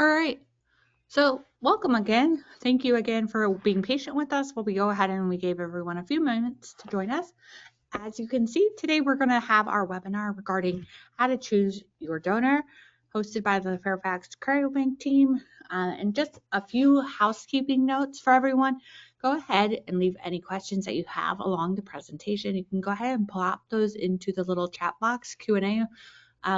All right. So, welcome again. Thank you again for being patient with us while we go ahead and we gave everyone a few moments to join us. As you can see, today we're going to have our webinar regarding how to choose your donor, hosted by the Fairfax Cryobank team. And just a few housekeeping notes for everyone. Go ahead and leave any questions that you have along the presentation. You can go ahead and plop those into the little chat box Q&A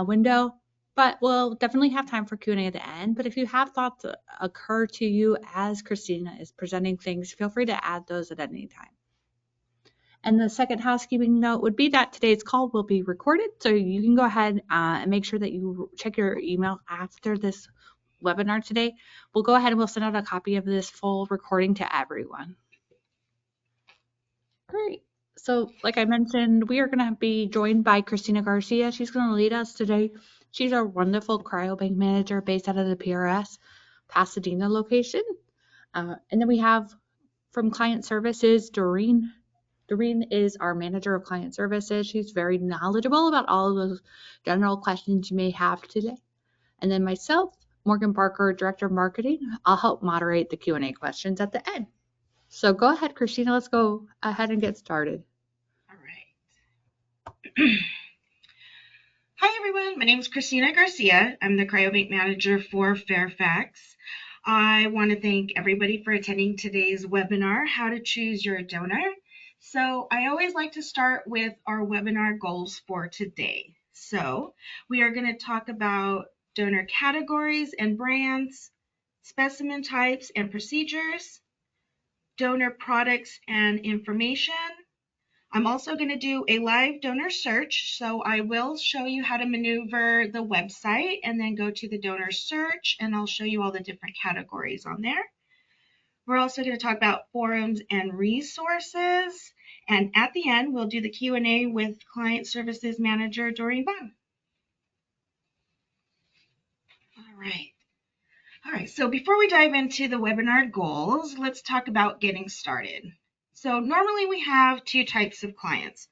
window. But we'll definitely have time for Q&A at the end. But if you have thoughts occur to you as Christina is presenting things, feel free to add those at any time. And the second housekeeping note would be that today's call will be recorded. So you can go ahead and make sure that you check your email after this webinar today. We'll go ahead and we'll send out a copy of this full recording to everyone. Great. So like I mentioned, we are going to be joined by Christina Garcia. She's going to lead us today. She's our wonderful cryobank manager based out of the PRS Pasadena location. And then we have from client services, Doreen. Doreen is our manager of client services. She's very knowledgeable about all of those general questions you may have today. And then myself, Morgan Barker, director of marketing, I'll help moderate the Q&A questions at the end. So go ahead, Christina, let's go ahead and get started. All right. Hi, everyone. My name is Christina Garcia. I'm the cryobank manager for Fairfax. I want to thank everybody for attending today's webinar, How to Choose Your Donor. So I always like to start with our webinar goals for today. So we are going to talk about donor categories and brands, specimen types and procedures, donor products and information. I'm also going to do a live donor search, so I will show you how to maneuver the website and then go to the donor search, and I'll show you all the different categories on there. We're also going to talk about forums and resources, and at the end, we'll do the Q&A with Client Services Manager Doreen Bond. All right, so before we dive into the webinar goals, let's talk about getting started. So normally we have two types of clients.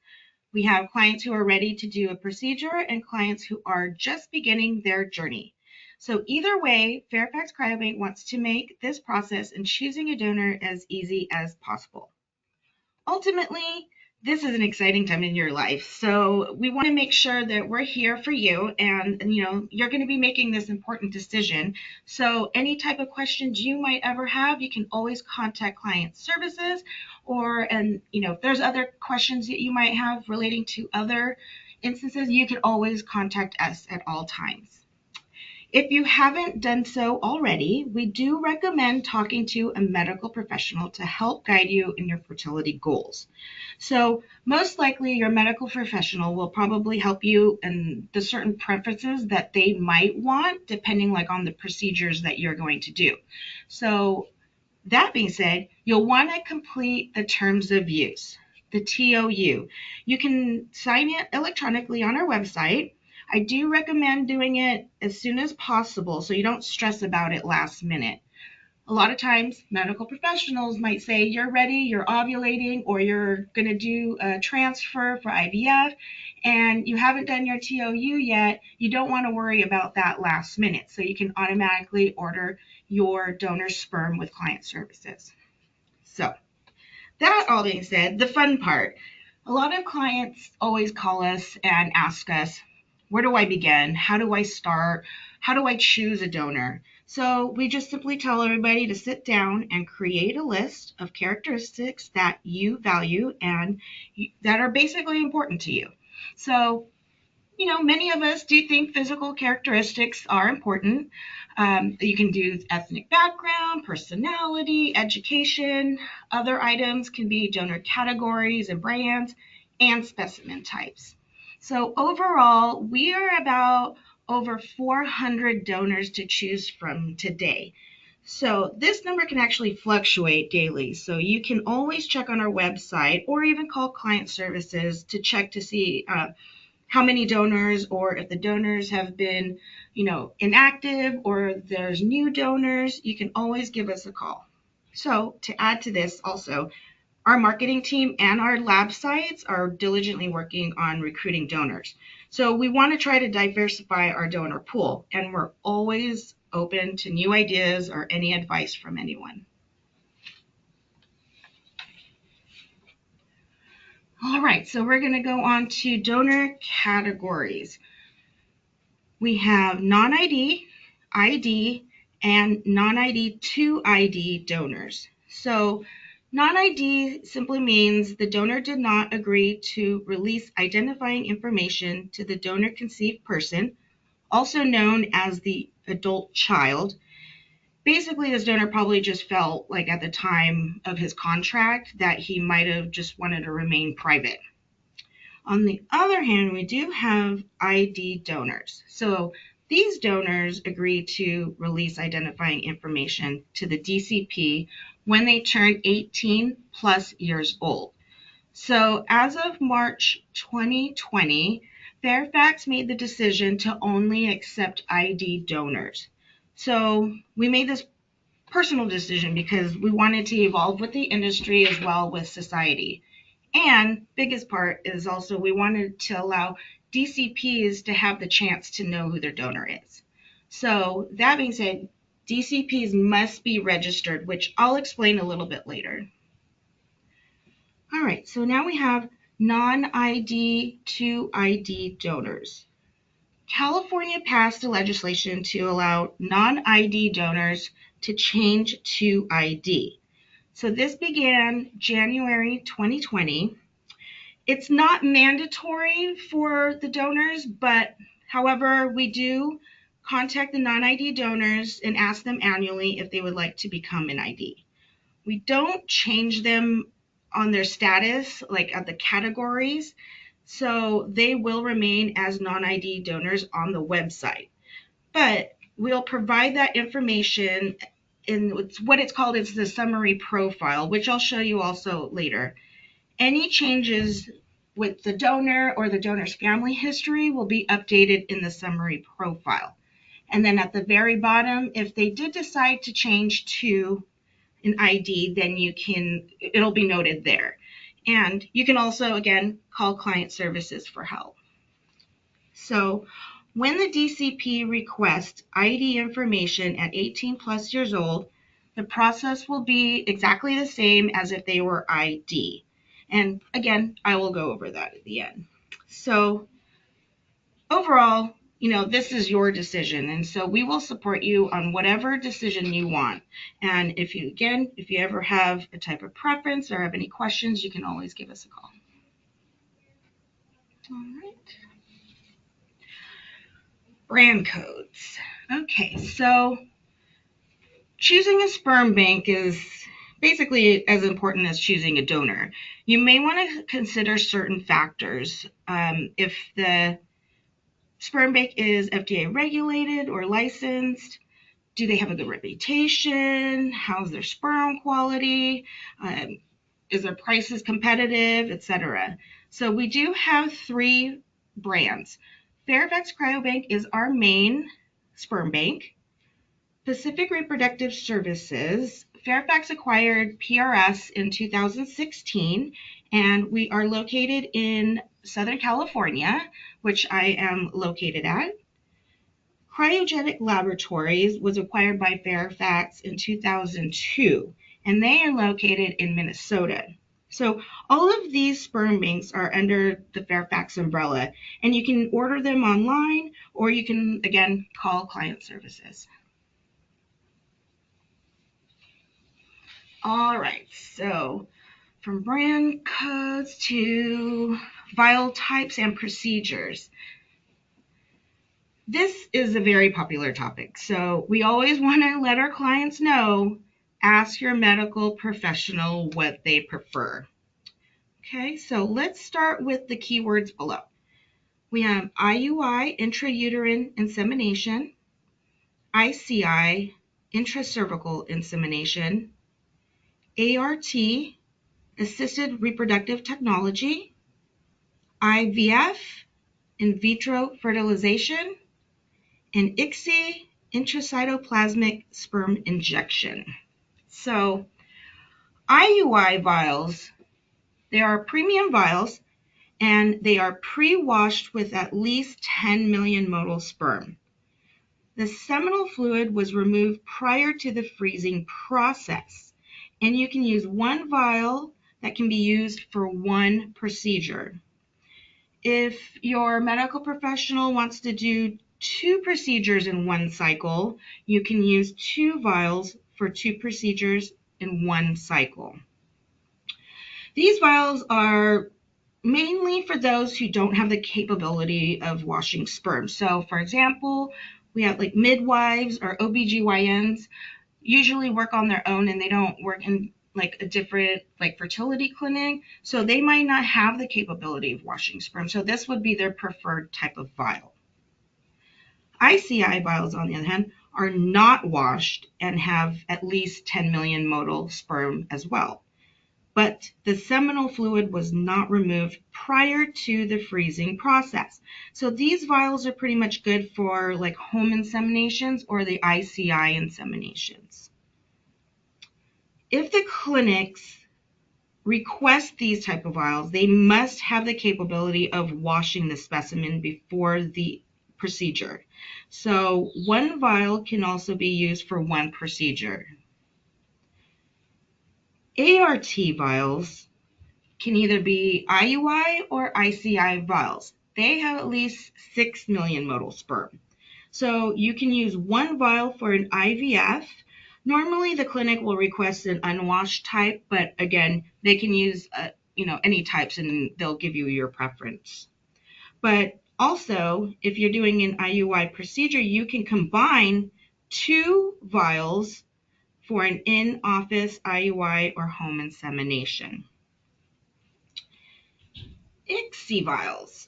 We have clients who are ready to do a procedure and clients who are just beginning their journey. So either way, Fairfax Cryobank wants to make this process and choosing a donor as easy as possible. Ultimately, this is an exciting time in your life. So we want to make sure that we're here for you and you're going to be making this important decision. So any type of questions you might ever have, you can always contact client services if there's other questions that you might have relating to other instances, you can always contact us at all times. If you haven't done so already, we do recommend talking to a medical professional to help guide you in your fertility goals. So most likely your medical professional will probably help you in the certain preferences that they might want depending on the procedures that you're going to do. So that being said, you'll want to complete the terms of use, the TOU. You can sign it electronically on our website. I do recommend doing it as soon as possible so you don't stress about it last minute. A lot of times, medical professionals might say you're ready, you're ovulating, or you're going to do a transfer for IVF, and you haven't done your TOU yet. You don't want to worry about that last minute, so you can automatically order your donor sperm with client services. So, that all being said, the fun part. A lot of clients always call us and ask us, where do I begin? How do I start? How do I choose a donor? So we just simply tell everybody to sit down and create a list of characteristics that you value and that are basically important to you. So, many of us do think physical characteristics are important. You can do ethnic background, personality, education. Other items can be donor categories and brands and specimen types. So overall, we are about over 400 donors to choose from today. So this number can actually fluctuate daily. So you can always check on our website or even call client services to check to see how many donors, or if the donors have been, inactive, or there's new donors, you can always give us a call. So to add to this also, our marketing team and our lab sites are diligently working on recruiting donors. So we want to try to diversify our donor pool, and we're always open to new ideas or any advice from anyone. All right, so we're going to go on to donor categories. We have non-ID, ID, and non-ID to ID donors. So non-ID simply means the donor did not agree to release identifying information to the donor-conceived person, also known as the adult child. Basically, this donor probably just felt like at the time of his contract that he might have just wanted to remain private. On the other hand, we do have ID donors. So these donors agree to release identifying information to the DCP when they turn 18 plus years old. So as of March 2020, Fairfax made the decision to only accept ID donors. So we made this personal decision because we wanted to evolve with the industry as well with society. And biggest part is also we wanted to allow DCPs to have the chance to know who their donor is. So that being said, DCPs must be registered, which I'll explain a little bit later. All right, so now we have non-ID to ID donors. California passed a legislation to allow non-ID donors to change to ID. So this began January 2020. It's not mandatory for the donors, but however, we do contact the non-ID donors and ask them annually if they would like to become an ID. We don't change them on their status, like at the categories, so they will remain as non-ID donors on the website. But we'll provide that information in what it's called is the summary profile, which I'll show you also later. Any changes with the donor or the donor's family history will be updated in the summary profile. And then at the very bottom, if they did decide to change to an ID, then it'll be noted there. And you can also, again, call client services for help. So when the DCP requests ID information at 18 plus years old, the process will be exactly the same as if they were ID. And again, I will go over that at the end. So overall, this is your decision. And so we will support you on whatever decision you want. And if you ever have a type of preference or have any questions, you can always give us a call. All right. Brand codes. Okay, so choosing a sperm bank is basically as important as choosing a donor. You may want to consider certain factors. If the sperm bank is FDA regulated or licensed, do they have a good reputation? How's their sperm quality? Is their prices competitive, etc.? So we do have 3 brands. Fairfax Cryobank is our main sperm bank. Pacific Reproductive Services, Fairfax acquired PRS in 2016, and we are located in Southern California, which I am located at. Cryogenic Laboratories was acquired by Fairfax in 2002, and they are located in Minnesota. So all of these sperm banks are under the Fairfax umbrella, and you can order them online, or you can, again, call client services. All right, so from brand codes to vial types and procedures. This is a very popular topic, so we always want to let our clients know, ask your medical professional what they prefer. Okay, so let's start with the keywords below. We have IUI, intrauterine insemination, ICI, intracervical insemination, ART, assisted reproductive technology, IVF, in vitro fertilization, and ICSI, intracytoplasmic sperm injection. So IUI vials, they are premium vials, and they are pre-washed with at least 10 million motile sperm. the seminal fluid was removed prior to the freezing process. And you can use one vial that can be used for one procedure. If your medical professional wants to do 2 procedures in one cycle, you can use 2 vials for 2 procedures in one cycle. These vials are mainly for those who don't have the capability of washing sperm. So for example, we have like midwives or OBGYNs usually work on their own and they don't work in like a different like fertility clinic. So they might not have the capability of washing sperm. So this would be their preferred type of vial. ICI vials, on the other hand, are not washed and have at least 10 million motile sperm as well. But the seminal fluid was not removed prior to the freezing process. So these vials are pretty much good for like home inseminations or the ICI inseminations. If the clinics request these type of vials, they must have the capability of washing the specimen before the procedure. So one vial can also be used for one procedure. ART vials can either be IUI or ICI vials. They have at least 6 million motile sperm. So you can use one vial for an IVF. Normally the clinic will request an unwashed type, but again, they can use any types and they'll give you your preference. But also, if you're doing an IUI procedure, you can combine 2 vials for an in-office IUI or home insemination. ICSI vials.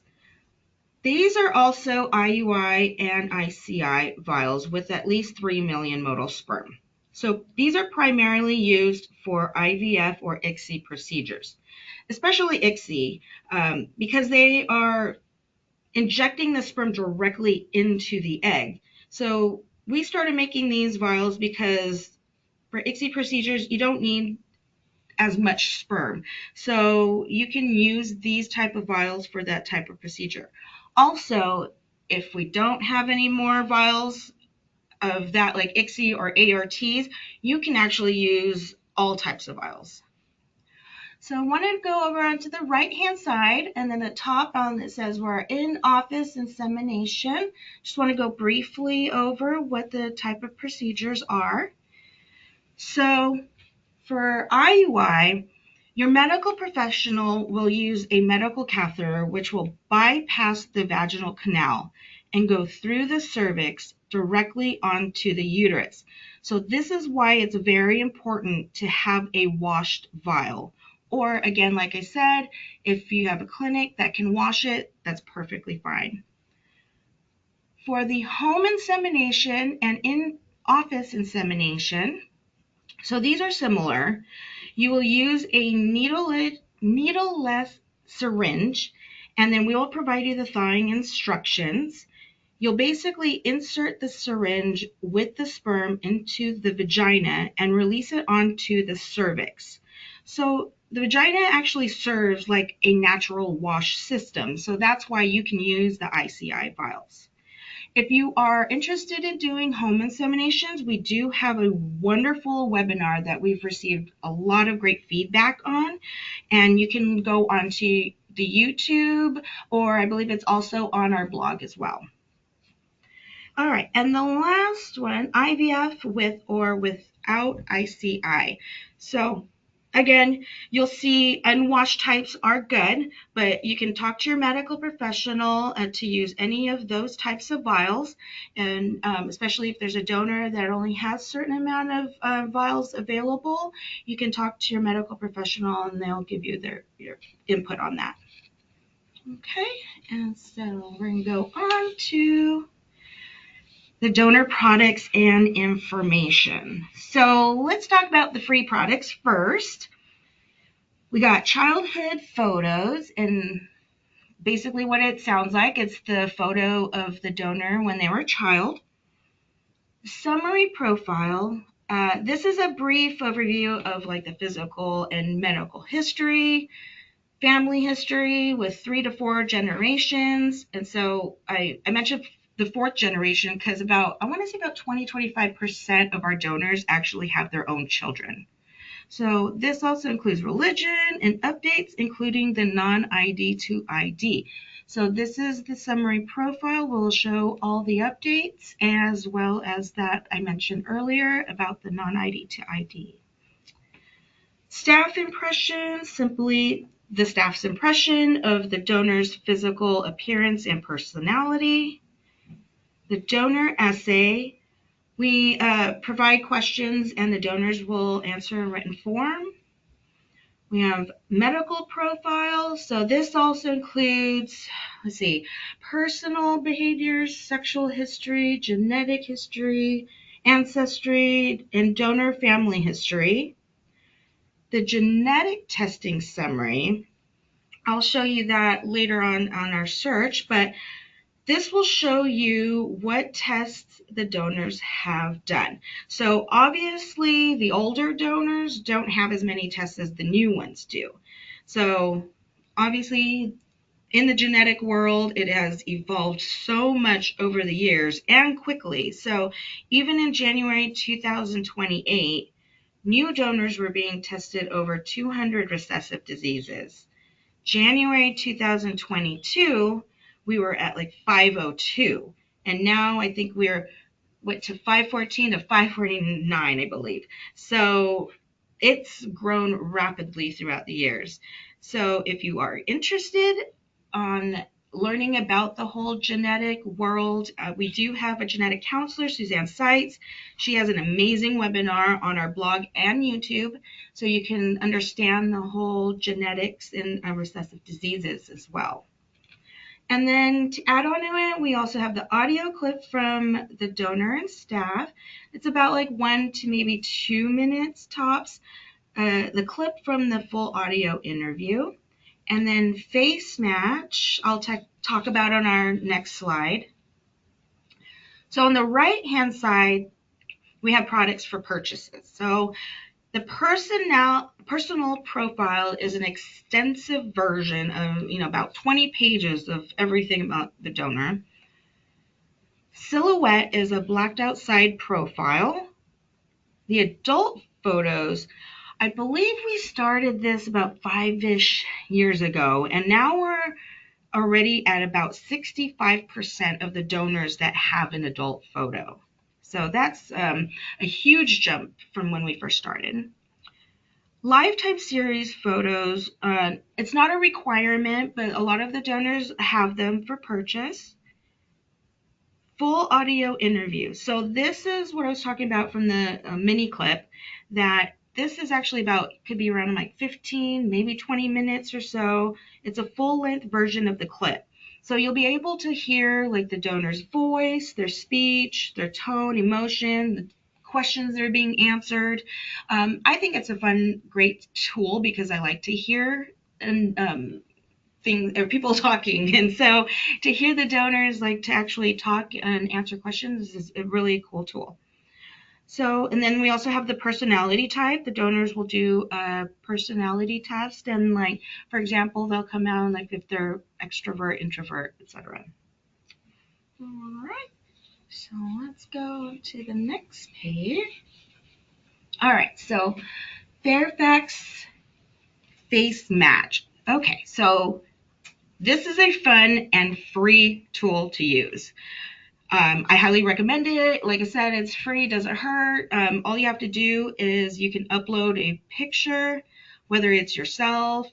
These are also IUI and ICI vials with at least 3 million motile sperm. So these are primarily used for IVF or ICSI procedures, especially ICSI, because they are injecting the sperm directly into the egg. So we started making these vials because for ICSI procedures, you don't need as much sperm. So you can use these type of vials for that type of procedure. Also, if we don't have any more vials of that like ICSI or ARTs, you can actually use all types of vials. So I want to go over onto the right-hand side, and then the top it says we're in office insemination. Just want to go briefly over what the type of procedures are. So for IUI, your medical professional will use a medical catheter which will bypass the vaginal canal and go through the cervix directly onto the uterus. So this is why it's very important to have a washed vial. Or again, like I said, if you have a clinic that can wash it, that's perfectly fine. For the home insemination and in-office insemination, so these are similar. You will use a needleless syringe, and then we will provide you the thawing instructions. You'll basically insert the syringe with the sperm into the vagina and release it onto the cervix. So the vagina actually serves like a natural wash system, so that's why you can use the ICI vials. If you are interested in doing home inseminations, we do have a wonderful webinar that we've received a lot of great feedback on, and you can go onto the YouTube, or I believe it's also on our blog as well. All right, and the last one, IVF with or without ICI. So again, you'll see unwashed types are good, but you can talk to your medical professional to use any of those types of vials, and especially if there's a donor that only has a certain amount of vials available, you can talk to your medical professional and they'll give you your input on that. Okay, and so we're going to go on to the donor products and information. So let's talk about the free products first. We got childhood photos, and basically what it sounds like, it's the photo of the donor when they were a child. Summary profile. This is a brief overview of like the physical and medical history, family history with 3 to 4 generations. And so I mentioned the fourth generation, because I want to say about 20-25% of our donors actually have their own children. So this also includes religion and updates, including the non-ID to ID. So this is the summary profile. We'll show all the updates as well as that I mentioned earlier about the non-ID to ID. Staff impression, simply the staff's impression of the donor's physical appearance and personality. The donor essay, we provide questions and the donors will answer in written form. We have medical profiles. So this also includes, personal behaviors, sexual history, genetic history, ancestry, and donor family history. The genetic testing summary, I'll show you that later on our search, but this will show you what tests the donors have done. So obviously the older donors don't have as many tests as the new ones do. So obviously in the genetic world, it has evolved so much over the years and quickly. So even in January 2028, new donors were being tested over 200 recessive diseases. January 2022, we were at like 502. And now I think went to 514 to 549, I believe. So it's grown rapidly throughout the years. So if you are interested on learning about the whole genetic world, we do have a genetic counselor, Suzanne Seitz. She has an amazing webinar on our blog and YouTube, so you can understand the whole genetics and recessive diseases as well. And then to add on to it, we also have the audio clip from the donor and staff. It's about like 1 to maybe 2 minutes tops. The clip from the full audio interview. And then FaceMatch, I'll talk about on our next slide. So on the right-hand side, we have products for purchases. So the personal profile is an extensive version of, about 20 pages of everything about the donor. Silhouette is a blacked out side profile. The adult photos, I believe we started this about 5-ish years ago, and now we're already at about 65% of the donors that have an adult photo. So that's a huge jump from when we first started. Lifetime series photos, it's not a requirement, but a lot of the donors have them for purchase. Full audio interview. So this is what I was talking about from the mini clip, that this is actually could be around like 15, maybe 20 minutes or so. It's a full length version of the clip. So you'll be able to hear like the donor's voice, their speech, their tone, emotion, the questions that are being answered. I think it's a fun, great tool because I like to hear and things or people talking, and so to hear the donors like to actually talk and answer questions is a really cool tool. So, and then we also have the personality type. The donors will do a personality test, and like for example, they'll come out like if they're extrovert, introvert, etc. All right, so let's go to the next page. All right, so Fairfax FaceMatch. Okay, so this is a fun and free tool to use. I highly recommend it. Like I said, it's free, doesn't hurt. All you have to do is you can upload a picture, whether it's yourself,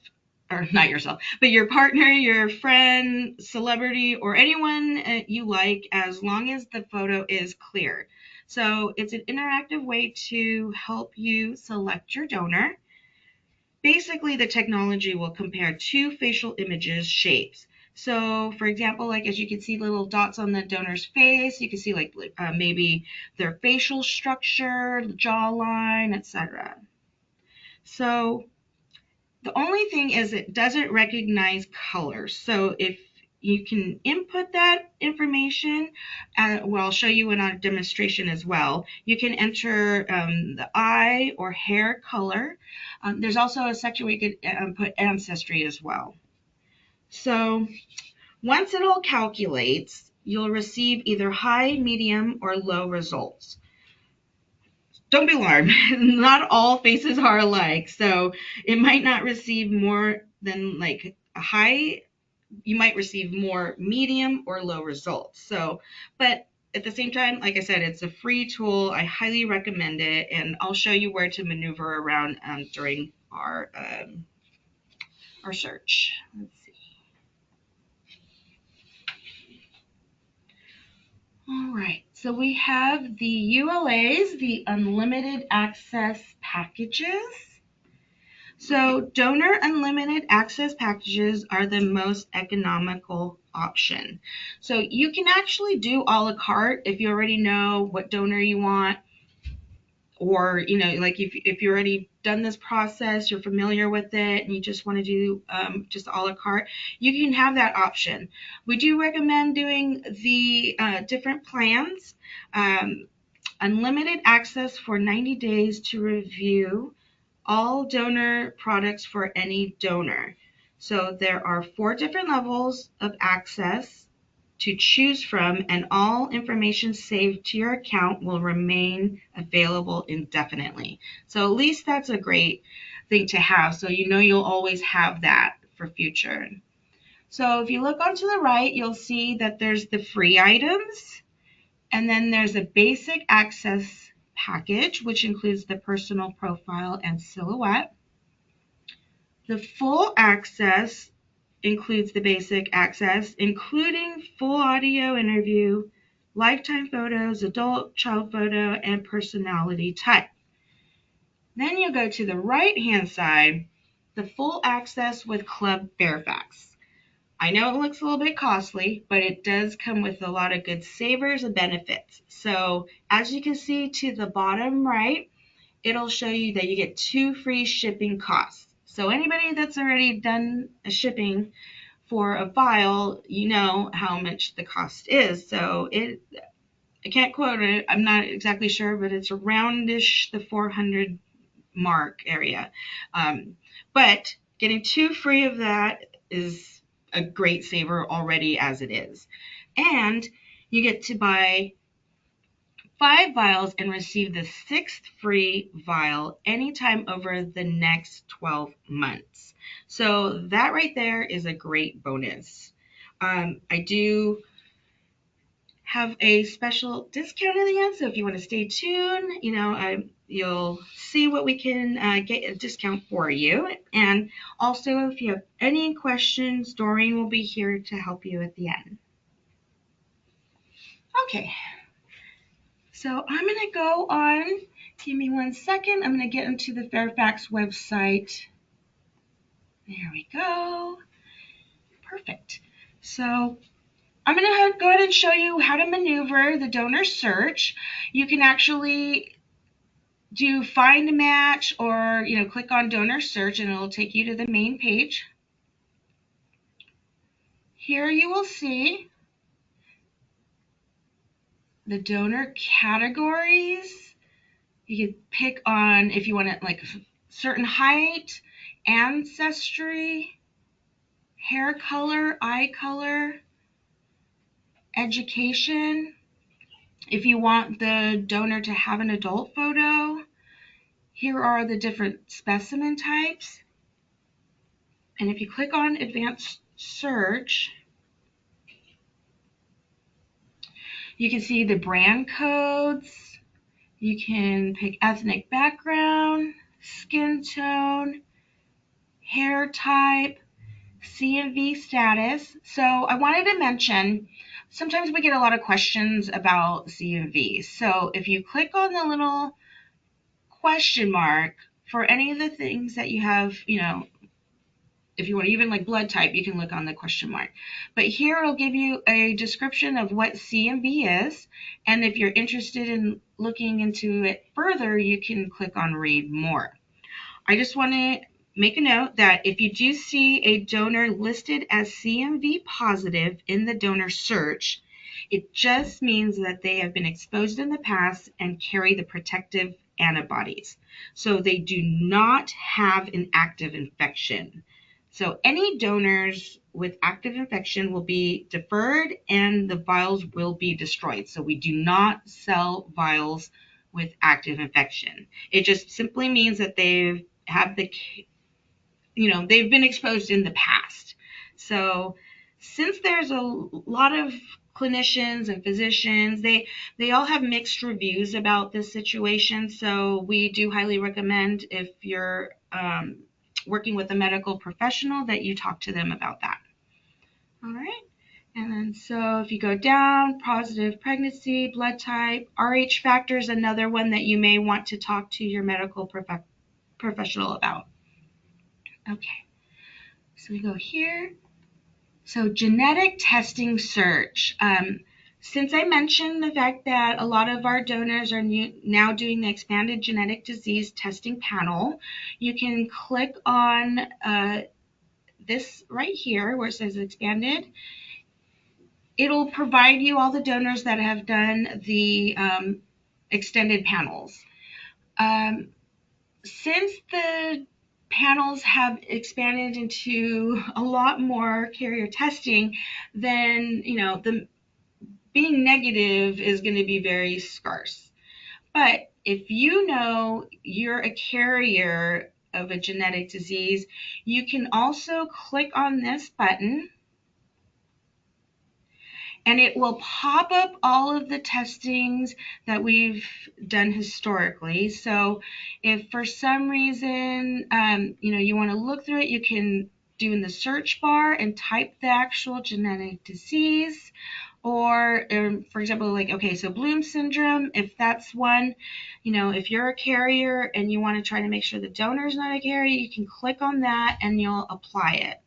or not yourself, but your partner, your friend, celebrity, or anyone you like, as long as the photo is clear. So it's an interactive way to help you select your donor. Basically, the technology will compare two facial images shapes. So, for example, like as you can see little dots on the donor's face, you can see like maybe their facial structure, jawline, etc. So the only thing is it doesn't recognize colors. So if you can input that information, well, I'll show you in our demonstration as well. You can enter the eye or hair color. There's also a section where you could put ancestry as well. So once it all calculates, you'll receive either high, medium, or low results. Don't be alarmed. Not all faces are alike. So it might not receive more than like a high. You might receive more medium or low results. So, but at the same time, like I said, it's a free tool. I highly recommend it, and I'll show you where to maneuver around during our search. Let's see. All right, so we have the ULAs, the unlimited access packages. So donor unlimited access packages are the most economical option. So you can actually do a la carte if you already know what donor you want, or like if you already done this process, you're familiar with it, and you just want to do just a la carte, you can have that option. We do recommend doing the different plans. Unlimited access for 90 days to review all donor products for any donor. So there are 4 different levels of access to choose from, and all information saved to your account will remain available indefinitely. So at least that's a great thing to have. So you'll always have that for future. So if you look onto the right, you'll see that there's the free items, and then there's a basic access package, which includes the personal profile and silhouette. The full access includes the basic access, including full audio interview, lifetime photos, adult, child photo, and personality type. Then you go to the right-hand side, the full access with Club Fairfax. I know it looks a little bit costly, but it does come with a lot of good savers and benefits. So as you can see to the bottom right, it'll show you that you get 2 free shipping costs. So anybody that's already done a shipping for a file, you know how much the cost is. So I can't quote it. I'm not exactly sure, but it's aroundish the 400 mark area. But getting 2 free of that is a great saver already as it is. And you get to buy 5 vials and receive the 6th free vial anytime over the next 12 months. So that right there is a great bonus. I do have a special discount at the end, so if you want to stay tuned, you'll see what we can get a discount for you. And also, if you have any questions, Doreen will be here to help you at the end. Okay. So I'm going to go on, give me 1 second. I'm going to get into the Fairfax website. There we go. Perfect. So I'm going to go ahead and show you how to maneuver the donor search. You can actually do find a match, or click on donor search and it'll take you to the main page. Here you will see the donor categories. You can pick on if you want to, like, certain height, ancestry, hair color, eye color, education. If you want the donor to have an adult photo, here are the different specimen types. And if you click on advanced search, you can see the brand codes. You can pick ethnic background, skin tone, hair type, CMV status. So I wanted to mention, sometimes we get a lot of questions about CMV. So if you click on the little question mark for any of the things that you have, if you want to, even like blood type, you can look on the question mark. But here it'll give you a description of what CMV is. And if you're interested in looking into it further, you can click on read more. I just want to make a note that if you do see a donor listed as CMV positive in the donor search, it just means that they have been exposed in the past and carry the protective antibodies. So they do not have an active infection. So any donors with active infection will be deferred and the vials will be destroyed. So we do not sell vials with active infection. It just simply means that they've been exposed in the past. So since there's a lot of clinicians and physicians, they all have mixed reviews about this situation. So we do highly recommend, if you're working with a medical professional, that you talk to them about that. All right. And then so if you go down, positive pregnancy, blood type, RH factor is another one that you may want to talk to your medical professional about. Okay. So we go here. So genetic testing search. Since I mentioned the fact that a lot of our donors are now doing the expanded genetic disease testing panel, you can click on this right here where it says expanded. It'll provide you all the donors that have done the extended panels. Since the panels have expanded into a lot more carrier testing, then the being negative is going to be very scarce. But if you know you're a carrier of a genetic disease, you can also click on this button and it will pop up all of the testings that we've done historically. So if for some reason, you want to look through it, you can do in the search bar and type the actual genetic disease. Or, for example, so Bloom syndrome, if that's one, if you're a carrier and you want to try to make sure the donor is not a carrier, you can click on that and you'll apply it.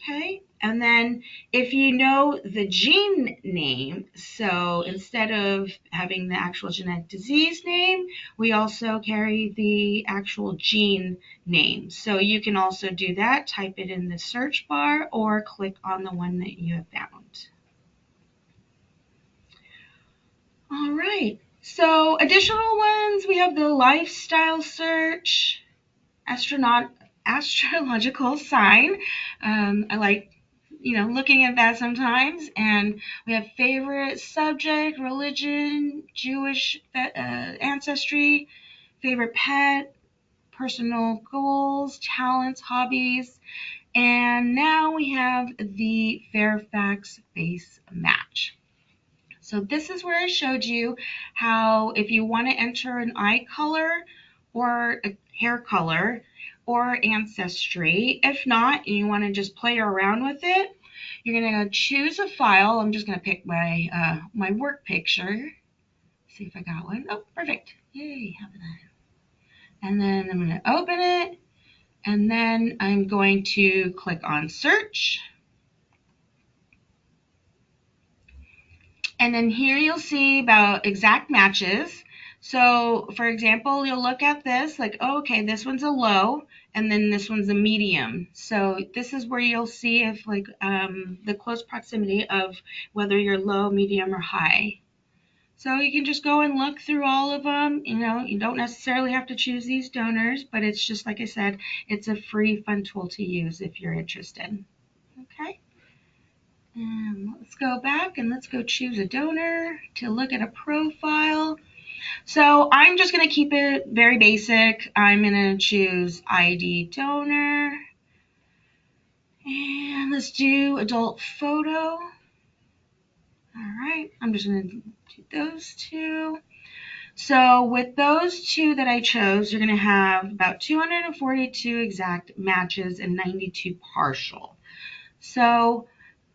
Okay, and then if you know the gene name, so instead of having the actual genetic disease name, we also carry the actual gene name. So you can also do that, type it in the search bar or click on the one that you have found. All right, so additional ones, we have the lifestyle search, astrological sign. I like looking at that sometimes. And we have favorite subject, religion, Jewish ancestry, favorite pet, personal goals, talents, hobbies. And now we have the Fairfax FaceMatch. So this is where I showed you how if you want to enter an eye color or a hair color or ancestry, if not, and you want to just play around with it, you're going to choose a file. I'm just going to pick my my work picture. See if I got one. Oh, perfect. Yay, have that. And then I'm going to open it, and then I'm going to click on search. And then here you'll see about exact matches. So for example, you'll look at this like, oh, okay, this one's a low and then this one's a medium. So this is where you'll see if the close proximity of whether you're low, medium, or high. So you can just go and look through all of them. You don't necessarily have to choose these donors, but it's just like I said, it's a free, fun tool to use if you're interested. Okay. And let's go back and let's go choose a donor to look at a profile. So I'm just going to keep it very basic. I'm going to choose ID donor. And let's do adult photo. All right, I'm just going to do those two. So with those two that I chose, you're going to have about 242 exact matches and 92 partial. So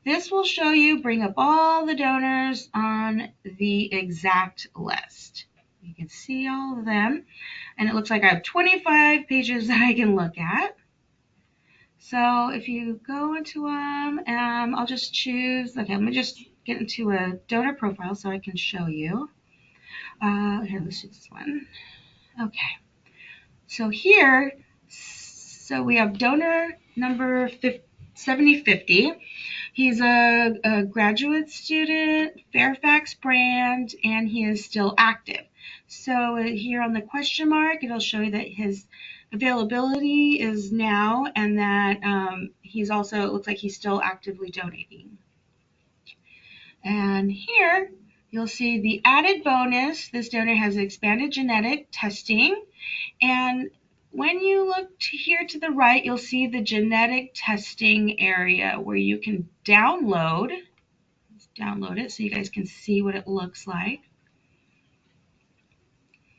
this will show you, bring up all the donors on the exact list. You can see all of them. And it looks like I have 25 pages that I can look at. So if you go into them, I'll just choose, okay, let me just get into a donor profile so I can show you. Here, let's do this one. Okay. So here, we have donor number 7050. He's a graduate student, Fairfax brand, and he is still active. So here on the question mark, it'll show you that his availability is now, and that he's also, it looks like he's still actively donating. And here you'll see the added bonus. This donor has expanded genetic testing. And when you look here to the right, you'll see the genetic testing area where you can download. Let's download it so you guys can see what it looks like.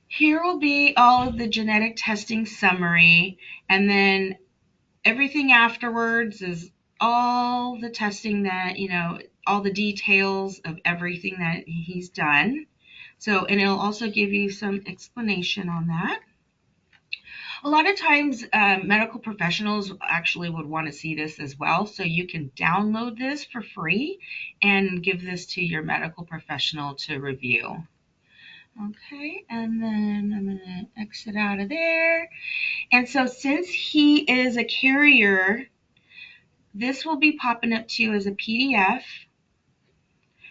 Here will be all of the genetic testing summary, and then everything afterwards is all the testing that, all the details of everything that he's done. So, and it'll also give you some explanation on that. A lot of times, medical professionals actually would want to see this as well. So you can download this for free and give this to your medical professional to review. Okay, and then I'm going to exit out of there. And so since he is a carrier, this will be popping up to you as a PDF.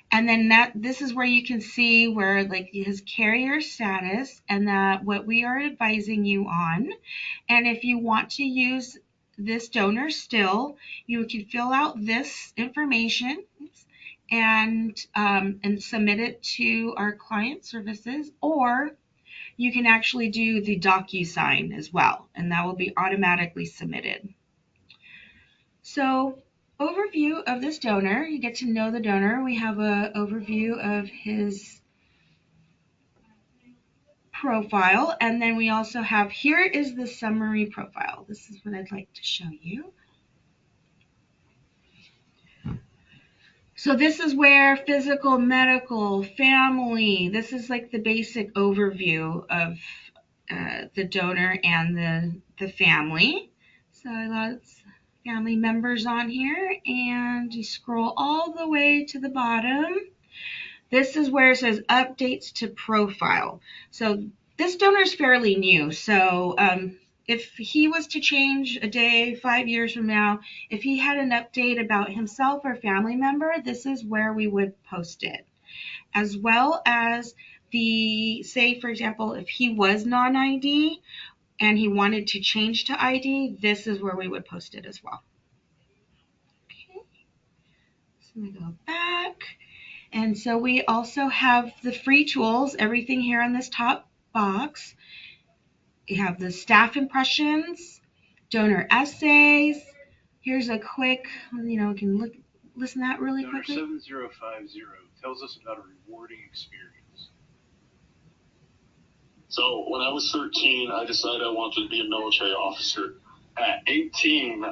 And then this is where you can see where like his carrier status and that what we are advising you on. And if you want to use this donor still, you can fill out this information and submit it to our client services, or you can actually do the DocuSign as well, and that will be automatically submitted. So, overview of this donor. You get to know the donor. We have an overview of his profile, and then we also have, here is the summary profile. This is what I'd like to show you. So this is where physical, medical, family, this is like the basic overview of the donor and the family. So lots family members on here, and you scroll all the way to the bottom. This is where it says updates to profile. So this donor is fairly new. So if he was to change a day 5 years from now, if he had an update about himself or family member, this is where we would post it. As well as say for example, if he was non-ID and he wanted to change to ID, this is where we would post it as well. Okay, so we go back. And so we also have the free tools, everything here on this top box. You have the staff impressions, donor essays. Here's a quick, we can listen to that really quickly. Donor 7050 tells us about a rewarding experience. So when I was 13, I decided I wanted to be a military officer. At 18,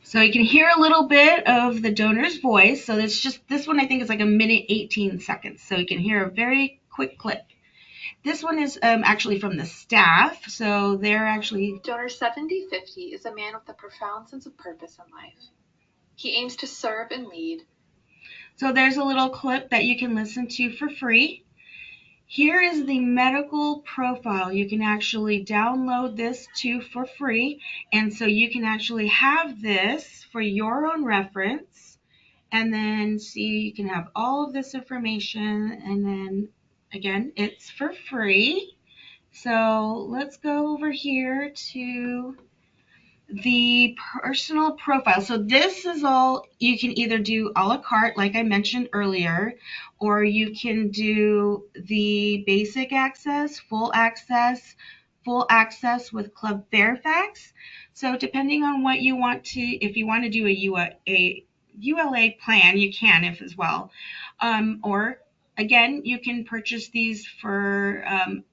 so you can hear a little bit of the donor's voice. So it's just, this one I think is like 1:18 minutes. So you can hear a very quick clip. This one is actually from the staff. So they're actually... Donor 7050 is a man with a profound sense of purpose in life. He aims to serve and lead. So there's a little clip that you can listen to for free. Here is the medical profile. You can actually download this too for free. And so you can actually have this for your own reference. And then see, you can have all of this information. And then again, it's for free. So let's go over here to the personal profile. So this is all, you can either do a la carte, like I mentioned earlier, or you can do the basic access, full access with Club Fairfax. So depending on what you want to, if you want to do a ULA plan, you can as well. Or again, you can purchase these for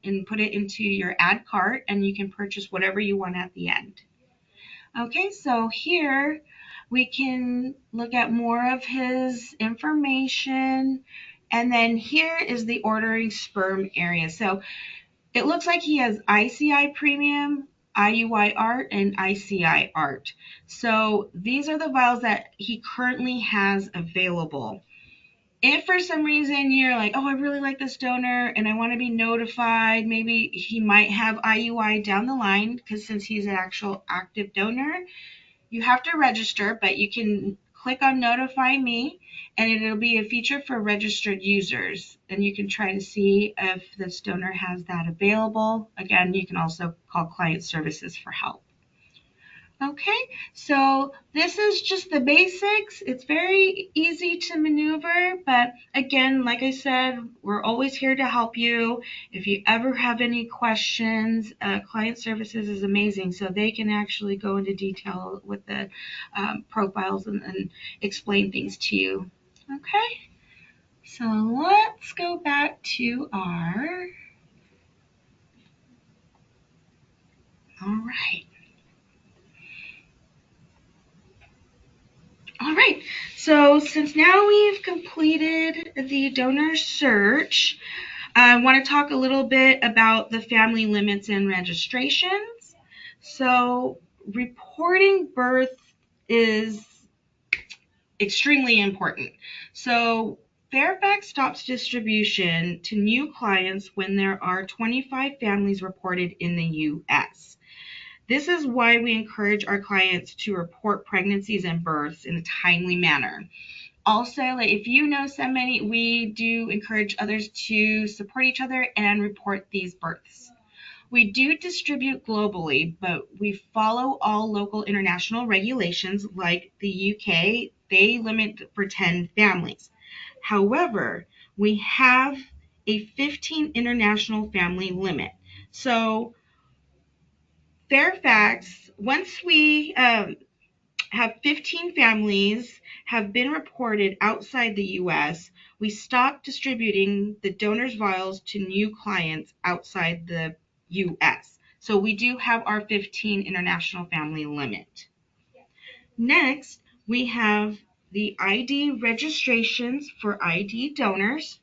and put it into your ad cart, and you can purchase whatever you want at the end. Okay, so here we can look at more of his information, and then here is the ordering sperm area. So it looks like he has ICI Premium, IUI Art, and ICI Art. So these are the vials that he currently has available. If for some reason you're like, oh, I really like this donor and I want to be notified, maybe he might have IUI down the line, because since he's an actual active donor, you have to register, but you can click on Notify Me, and it'll be a feature for registered users. And you can try to see if this donor has that available. Again, you can also call client services for help. Okay, so this is just the basics. It's very easy to maneuver, but again, like I said, we're always here to help you. If you ever have any questions, client services is amazing, so they can actually go into detail with the profiles and explain things to you. Okay, so let's go back to our, all right. All right, so since now we've completed the donor search, I want to talk a little bit about the family limits and registrations. So reporting birth is extremely important. So Fairfax stops distribution to new clients when there are 25 families reported in the U.S. This is why we encourage our clients to report pregnancies and births in a timely manner. Also, like if you know somebody, we do encourage others to support each other and report these births. We do distribute globally, but we follow all local international regulations like the UK. They limit for 10 families. However, we have a 15 international family limit. So Fairfax, once we have 15 families have been reported outside the U.S., we stop distributing the donor's vials to new clients outside the U.S. So we do have our 15 international family limit. Next, we have the ID registrations for ID donors.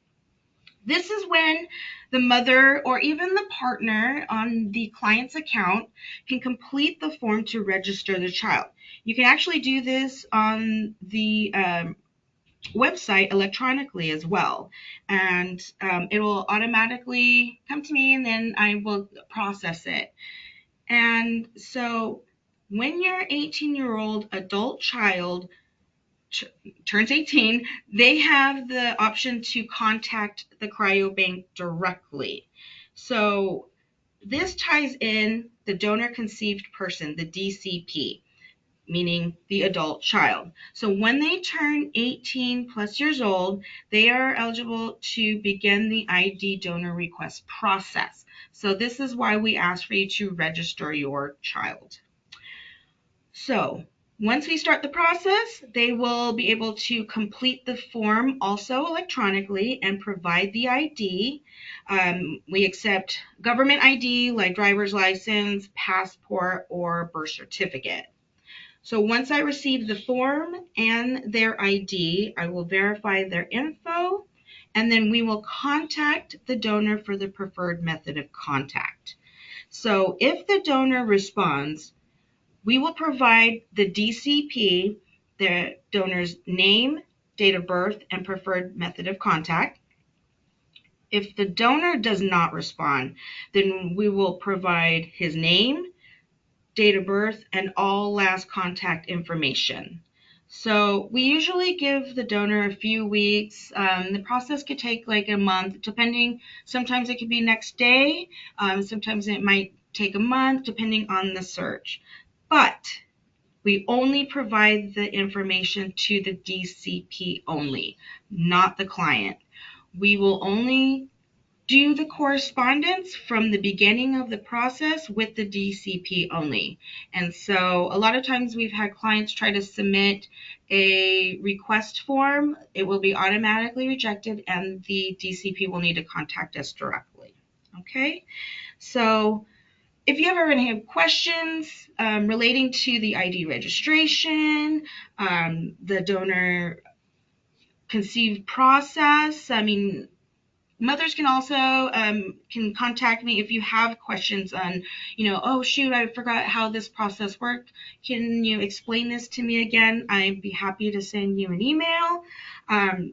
This is when the mother or even the partner on the client's account can complete the form to register the child. You can actually do this on the website electronically as well. And it will automatically come to me and then I will process it. And so when your 18-year-old adult child turns 18, they have the option to contact the cryobank directly. So this ties in the donor conceived person, the DCP, meaning the adult child. So when they turn 18 plus years old, they are eligible to begin the ID donor request process. So this is why we ask for you to register your child. So once we start the process, they will be able to complete the form also electronically and provide the ID. We accept government ID like driver's license, passport, or birth certificate. So once I receive the form and their ID, I will verify their info, and then we will contact the donor for the preferred method of contact. So if the donor responds, we will provide the DCP, the donor's name, date of birth, and preferred method of contact. If the donor does not respond, then we will provide his name, date of birth, and all last contact information. So we usually give the donor a few weeks. The process could take like a month, depending. Sometimes it could be next day. Sometimes it might take a month, depending on the search. But we only provide the information to the DCP only, not the client. We will only do the correspondence from the beginning of the process with the DCP only. And so a lot of times we've had clients try to submit a request form. It will be automatically rejected and the DCP will need to contact us directly. Okay, so if you ever have questions relating to the ID registration, the donor conceived process, mothers can also can contact me if you have questions on, oh shoot, I forgot how this process worked. Can you explain this to me again? I'd be happy to send you an email.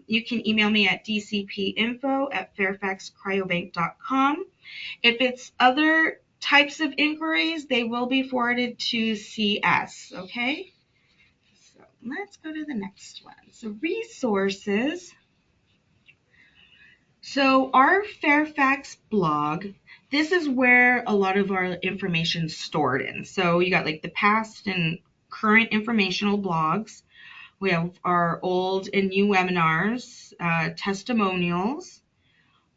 You can email me at dcpinfo@fairfaxcryobank.com. If it's other types of inquiries, they will be forwarded to CS, okay? So let's go to the next one. So resources. So our Fairfax blog, this is where a lot of our information is stored in. So you got like the past and current informational blogs. We have our old and new webinars, testimonials.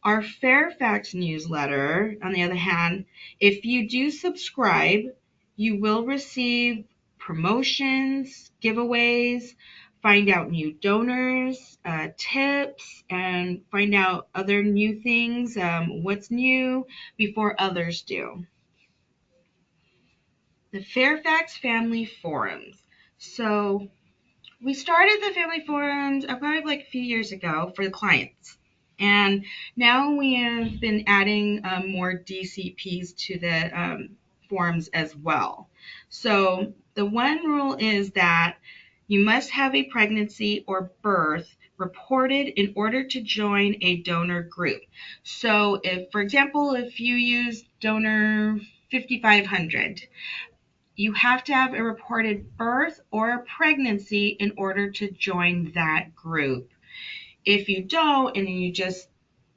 Our Fairfax newsletter, on the other hand, if you do subscribe, you will receive promotions, giveaways, find out new donors, tips, and find out other new things, what's new before others do. The Fairfax Family Forums. So we started the family forums probably like a few years ago for the clients. And now we have been adding more DCPs to the forums as well. So the one rule is that you must have a pregnancy or birth reported in order to join a donor group. So if, for example, if you use donor 5500, you have to have a reported birth or a pregnancy in order to join that group. If you don't, and you just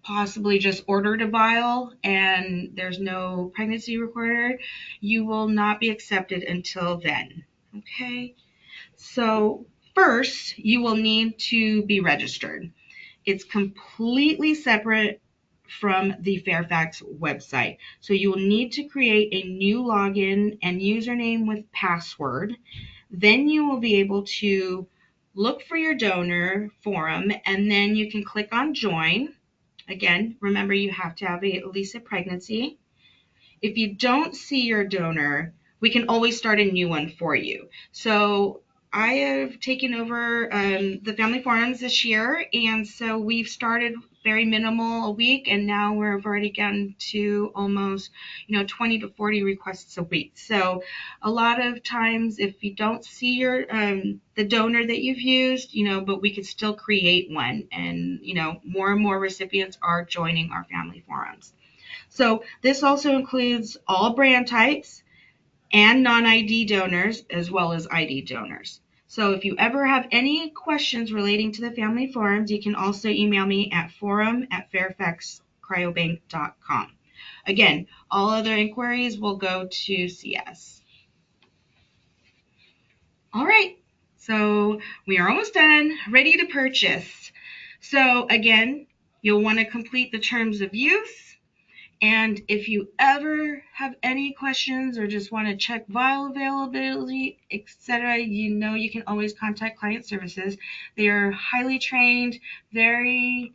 possibly just ordered a vial and there's no pregnancy recorded, you will not be accepted until then. Okay? So first, you will need to be registered. It's completely separate from the Fairfax website. So you will need to create a new login and username with password. Then you will be able to look for your donor forum, and then you can click on join. Again, remember you have to have at least a pregnancy. If you don't see your donor, we can always start a new one for you. So I have taken over the family forums this year, and so we've started very minimal a week, and now we've already gotten to almost 20 to 40 requests a week. So a lot of times if you don't see your the donor that you've used, but we could still create one, and more and more recipients are joining our family forums. So this also includes all brand types and non-ID donors, as well as ID donors. So if you ever have any questions relating to the family forums, you can also email me at forum@fairfaxcryobank.com. Again, all other inquiries will go to CS. All right, so we are almost done, ready to purchase. So again, you'll want to complete the terms of use. And if you ever have any questions or just want to check vial availability, etc., you can always contact client services. They are highly trained, very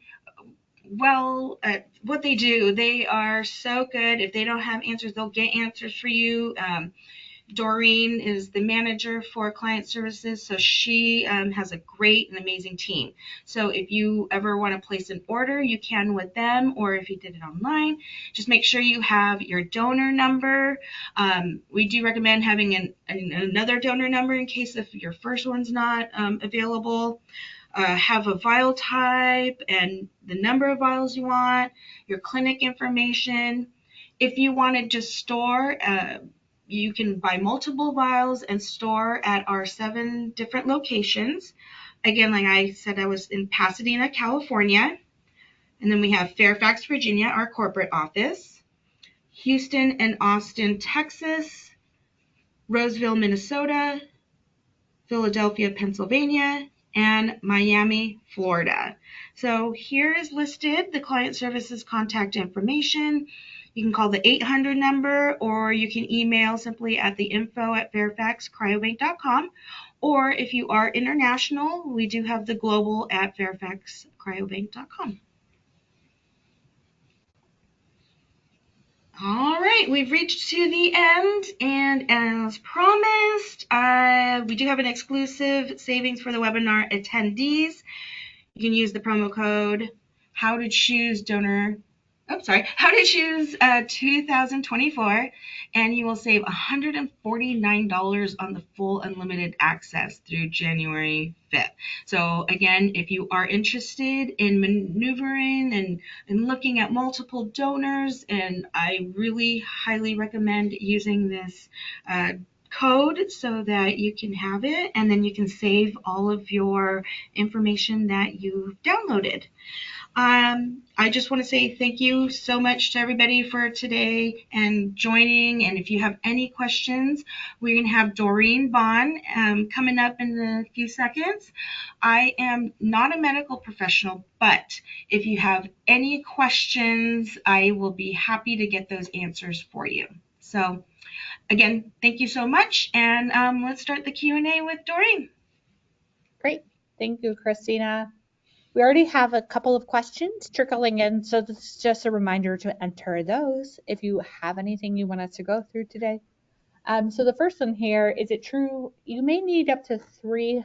well at what they do. They are so good. If they don't have answers, they'll get answers for you. Doreen is the manager for client services, so she has a great and amazing team. So if you ever want to place an order, you can with them, or if you did it online, just make sure you have your donor number. We do recommend having another donor number in case if your first one's not available. Have a vial type and the number of vials you want, your clinic information. If you want to just store, you can buy multiple vials and store at our 7 different locations. Again, like I said, I was in Pasadena, California. And then we have Fairfax, Virginia, our corporate office. Houston and Austin, Texas. Roseville, Minnesota. Philadelphia, Pennsylvania. And Miami, Florida. So here is listed the client services contact information. You can call the 800 number, or you can email simply at the info@fairfaxcryobank.com. Or if you are international, we do have the global at fairfaxcryobank.com. All right, we've reached to the end, and as promised, we do have an exclusive savings for the webinar attendees. You can use the promo code how to choose 2024, and you will save $149 on the full unlimited access through January 5th. So again, if you are interested in maneuvering and looking at multiple donors, and I really highly recommend using this code so that you can have it, and then you can save all of your information that you've downloaded. I just want to say thank you so much to everybody for today and joining. And if you have any questions, we're going to have Doreen Bond coming up in a few seconds. I am not a medical professional, but if you have any questions, I will be happy to get those answers for you. So again, thank you so much. And let's start the Q&A with Doreen. Great. Thank you, Christina. We already have a couple of questions trickling in, so this is just a reminder to enter those if you have anything you want us to go through today. So the first one here, is it true you may need up to 3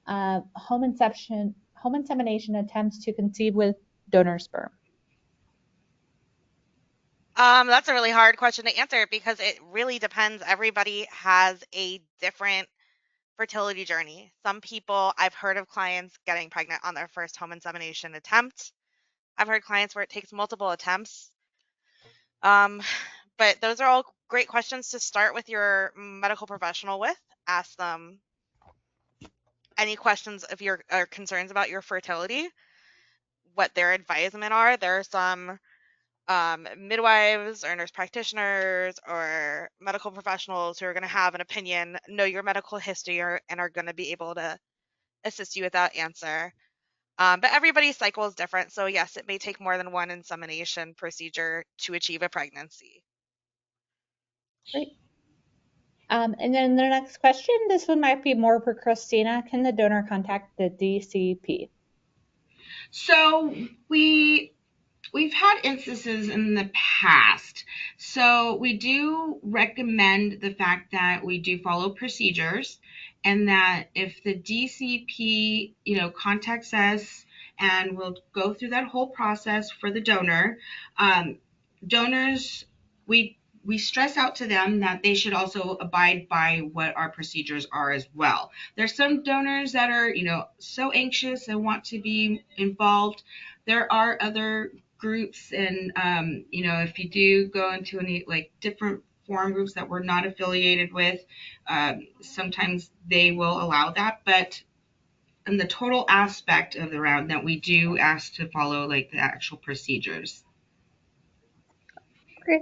home insemination attempts to conceive with donor sperm? That's a really hard question to answer because it really depends. Everybody has a different fertility journey. Some people, I've heard of clients getting pregnant on their first home insemination attempt. I've heard clients where it takes multiple attempts. But those are all great questions to start with your medical professional with. Ask them any questions if you're or concerns about your fertility, what their advisement are. There are some midwives or nurse practitioners or medical professionals who are going to have an opinion, know your medical history, and are going to be able to assist you with that answer. But everybody's cycle is different. So yes, it may take more than one insemination procedure to achieve a pregnancy. Great. And then the next question, this one might be more for Christina. Can the donor contact the DCP? So we've had instances in the past. So we do recommend the fact that we do follow procedures, and that if the DCP, contacts us, and we'll go through that whole process for the donor. Donors, we stress out to them that they should also abide by what our procedures are as well. There's some donors that are, so anxious and want to be involved. There are other groups, and if you do go into any different forum groups that we're not affiliated with, sometimes they will allow that. But in the total aspect of the round, that we do ask to follow the actual procedures. Great.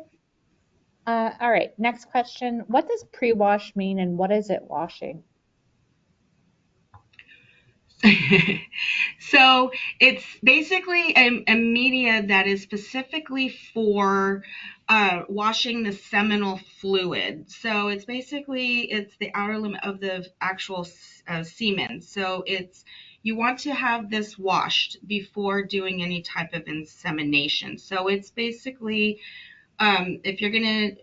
All right, next question. What does pre-wash mean and what is it washing? So it's basically a media that is specifically for washing the seminal fluid. So it's the outer limit of the actual semen. So you want to have this washed before doing any type of insemination. So it's basically, if you're going to,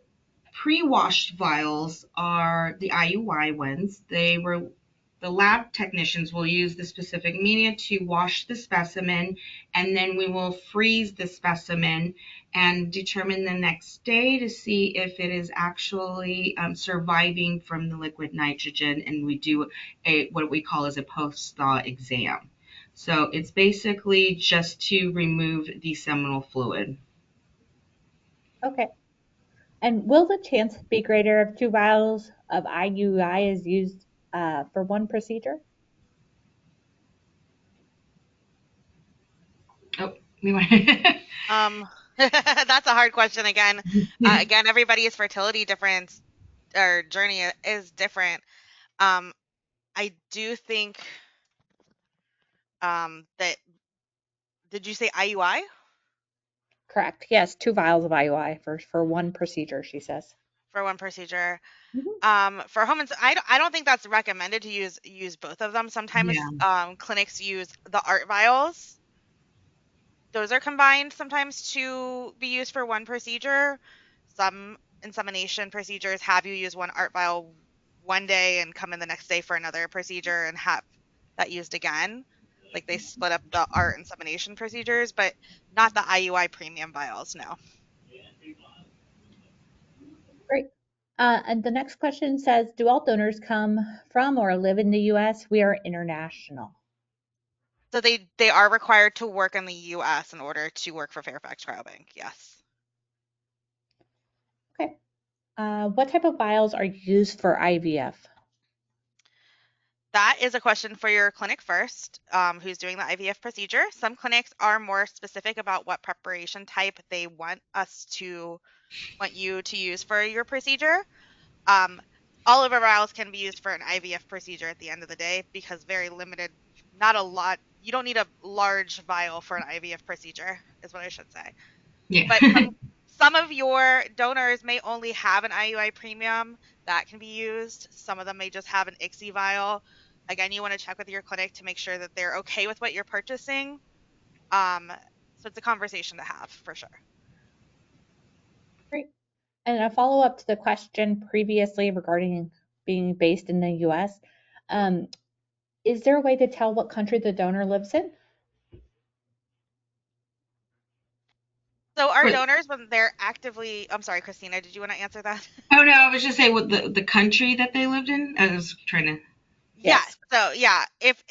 pre-washed vials are the IUI ones. The lab technicians will use the specific media to wash the specimen, and then we will freeze the specimen and determine the next day to see if it is actually surviving from the liquid nitrogen, and we do what we call as a post-thaw exam. So it's basically just to remove the seminal fluid. Okay. And will the chance be greater if 2 vials of IUI is used for one procedure? Oh, we want. That's a hard question again. Again, everybody's fertility difference or journey is different. I do think that, did you say IUI? Correct. Yes, 2 vials of IUI for one procedure, she says. For one procedure. Mm-hmm. For home, I don't think that's recommended to use both of them. Sometimes clinics use the art vials. Those are combined sometimes to be used for one procedure. Some insemination procedures have you use one art vial one day and come in the next day for another procedure and have that used again. Like they split up the art insemination procedures, but not the IUI premium vials, no. Great. And the next question says, do all donors come from or live in the U.S.? We are international. So they are required to work in the U.S. in order to work for Fairfax Cryobank, yes. Okay. What type of vials are used for IVF? That is a question for your clinic first, who's doing the IVF procedure. Some clinics are more specific about what preparation type they want you to use for your procedure. All of our vials can be used for an IVF procedure at the end of the day because very limited, not a lot. You don't need a large vial for an IVF procedure, is what I should say. Yeah. But some of your donors may only have an IUI premium that can be used. Some of them may just have an ICSI vial. Again, you want to check with your clinic to make sure that they're okay with what you're purchasing. So it's a conversation to have for sure. Great. And a follow-up to the question previously regarding being based in the US, is there a way to tell what country the donor lives in? So our Wait. donors, when they're actively, I'm sorry, Christina, did you want to answer that? Oh no, I was just saying what the country that they lived in. I was trying to. Yes. Yes. So yeah, if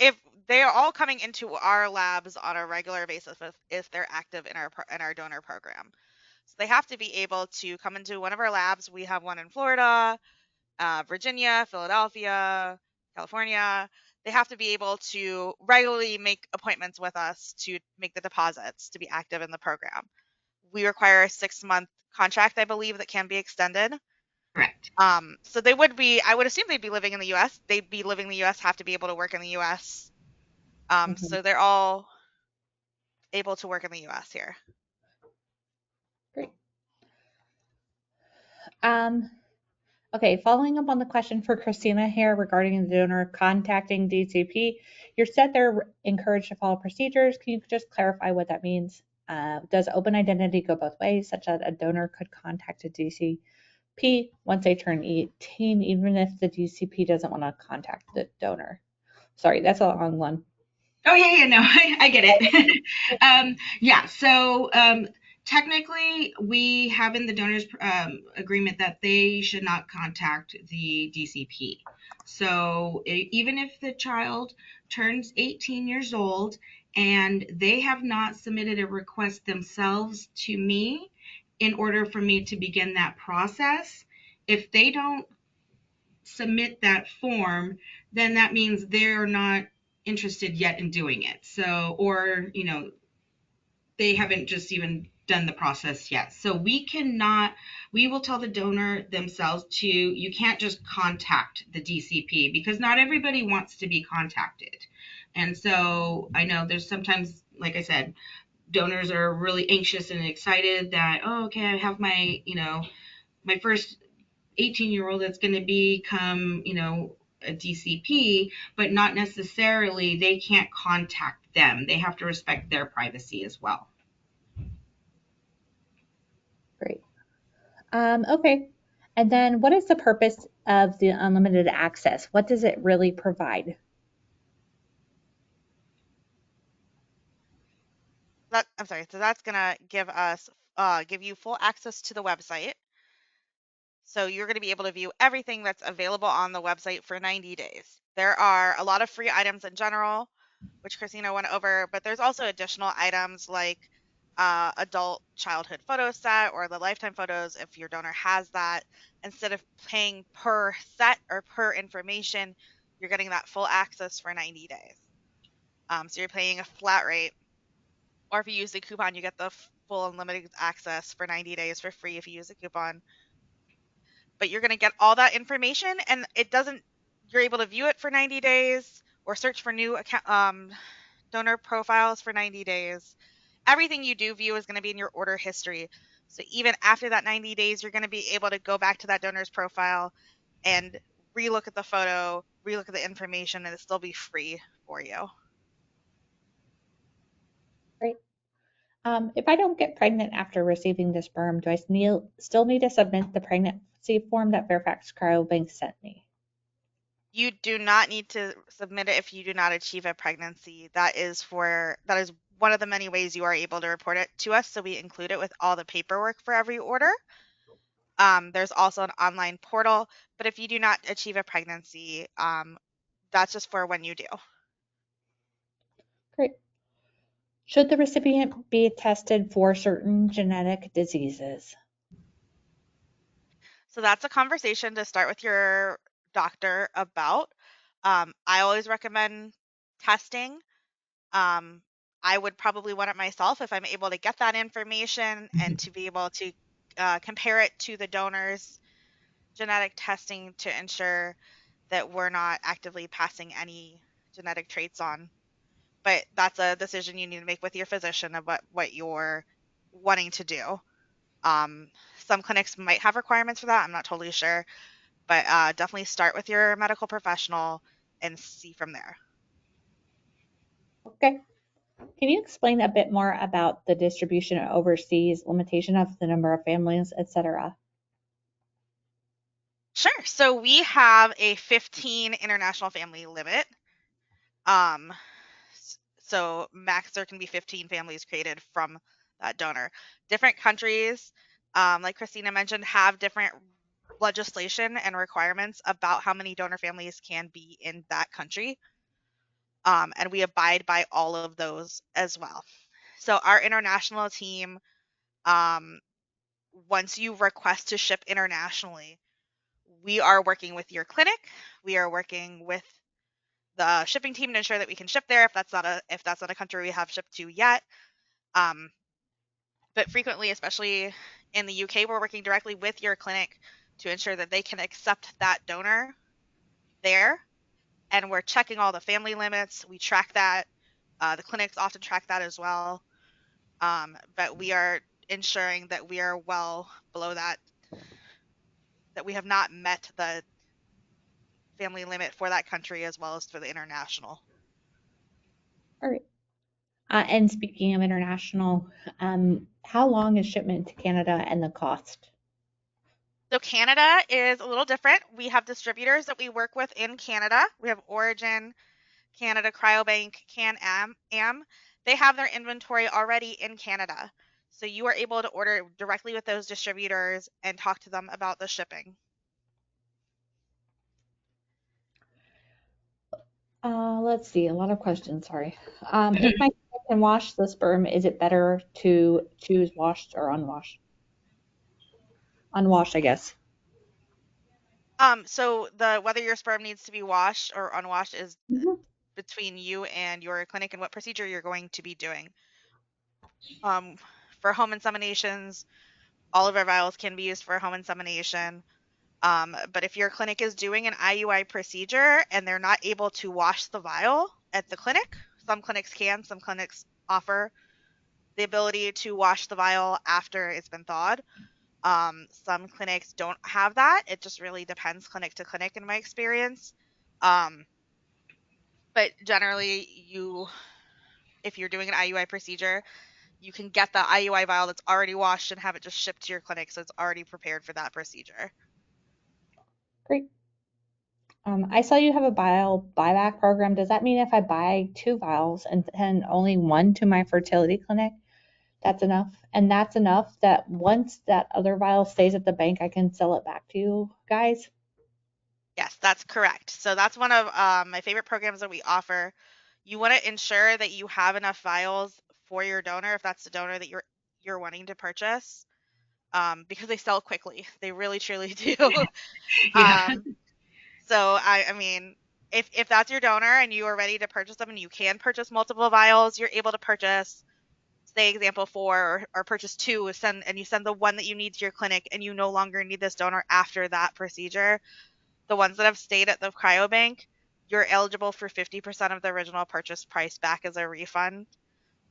they are all coming into our labs on a regular basis if they're active in our donor program. So they have to be able to come into one of our labs. We have one in Florida, Virginia, Philadelphia, California. They have to be able to regularly make appointments with us to make the deposits to be active in the program. We require a 6-month contract, I believe, that can be extended. Correct. So they would be, I would assume they'd be living in the US. They'd be living in the US, have to be able to work in the US. So they're all able to work in the US here. Great. Okay, following up on the question for Christina here regarding the donor contacting DCP, you said they're encouraged to follow procedures. Can you just clarify what that means? Does open identity go both ways, such that a donor could contact a DCP once they turn 18, even if the DCP doesn't want to contact the donor? Sorry, that's a long one. Oh yeah, no, I get it. Yeah, so technically, we have in the donors agreement that they should not contact the DCP. So even if the child turns 18 years old and they have not submitted a request themselves to me in order for me to begin that process, if they don't submit that form, then that means they're not interested yet in doing it. So, or, they haven't just even done the process yet. So we will tell the donor themselves you can't just contact the DCP because not everybody wants to be contacted. And so I know there's sometimes, like I said, donors are really anxious and excited that, oh, okay, I have my first 18-year-old that's going to become, a DCP, but not necessarily they can't contact them. They have to respect their privacy as well. Great. Okay. And then what is the purpose of the unlimited access? What does it really provide? I'm sorry. So that's gonna give you full access to the website. So you're going to be able to view everything that's available on the website for 90 days. There are a lot of free items in general, which Christina went over, but there's also additional items like adult childhood photo set or the lifetime photos if your donor has that. Instead of paying per set or per information, you're getting that full access for 90 days. So you're paying a flat rate, or if you use the coupon, you get the full unlimited access for 90 days for free if you use a coupon. But you're going to get all that information, and you're able to view it for 90 days or search for new donor profiles for 90 days. Everything you do view is going to be in your order history. So even after that 90 days, you're going to be able to go back to that donor's profile and relook at the photo, relook at the information, and it'll still be free for you. Great. If I don't get pregnant after receiving the sperm, do I still need to submit the pregnancy form that Fairfax Cryobank sent me? You do not need to submit it if you do not achieve a pregnancy. That is one of the many ways you are able to report it to us. So we include it with all the paperwork for every order. There's also an online portal, but if you do not achieve a pregnancy, that's just for when you do. Great. Should the recipient be tested for certain genetic diseases? So that's a conversation to start with your doctor about. I always recommend testing. I would probably want it myself if I'm able to get that information and to be able to compare it to the donor's genetic testing to ensure that we're not actively passing any genetic traits on. But that's a decision you need to make with your physician about what you're wanting to do. Some clinics might have requirements for that. I'm not totally sure, but definitely start with your medical professional and see from there. Okay. Can you explain a bit more about the distribution overseas, limitation of the number of families, etc.? Sure. So we have a 15 international family limit. So max there can be 15 families created from that donor. Different countries, like Christina mentioned, have different legislation and requirements about how many donor families can be in that country. And we abide by all of those as well. So our international team, once you request to ship internationally, we are working with your clinic. We are working with the shipping team to ensure that we can ship there if that's not a country we have shipped to yet. But frequently, especially in the UK, we're working directly with your clinic to ensure that they can accept that donor there. And we're checking all the family limits. We track that. The clinics often track that as well. But we are ensuring that we are well below that we have not met the family limit for that country as well as for the international. All right. And speaking of international, how long is shipment to Canada and the cost? So Canada is a little different. We have distributors that we work with in Canada. We have Origin, Canada Cryobank, Can-Am. They have their inventory already in Canada. So you are able to order directly with those distributors and talk to them about the shipping. Let's see, a lot of questions, sorry. If my kid can wash the sperm, is it better to choose washed or unwashed? Unwashed, I guess. So whether your sperm needs to be washed or unwashed is between you and your clinic and what procedure you're going to be doing. For home inseminations, all of our vials can be used for home insemination. But if your clinic is doing an IUI procedure and they're not able to wash the vial at the clinic, some clinics can, some clinics offer the ability to wash the vial after it's been thawed. Some clinics don't have that. It just really depends clinic to clinic in my experience. But generally, if you're doing an IUI procedure, you can get the IUI vial that's already washed and have it just shipped to your clinic, so it's already prepared for that procedure. Great. I saw you have a vial buyback program. Does that mean if I buy 2 vials and send only one to my fertility clinic, that's enough? And that's enough that once that other vial stays at the bank, I can sell it back to you guys? Yes, that's correct. So that's one of my favorite programs that we offer. You want to ensure that you have enough vials for your donor, if that's the donor that you're wanting to purchase, because they sell quickly. They really truly do. Yeah. So I mean, if that's your donor and you are ready to purchase them and you can purchase multiple vials, you're able to purchase, say example 4 or purchase 2, and you send the one that you need to your clinic and you no longer need this donor after that procedure. The ones that have stayed at the cryobank, you're eligible for 50% of the original purchase price back as a refund.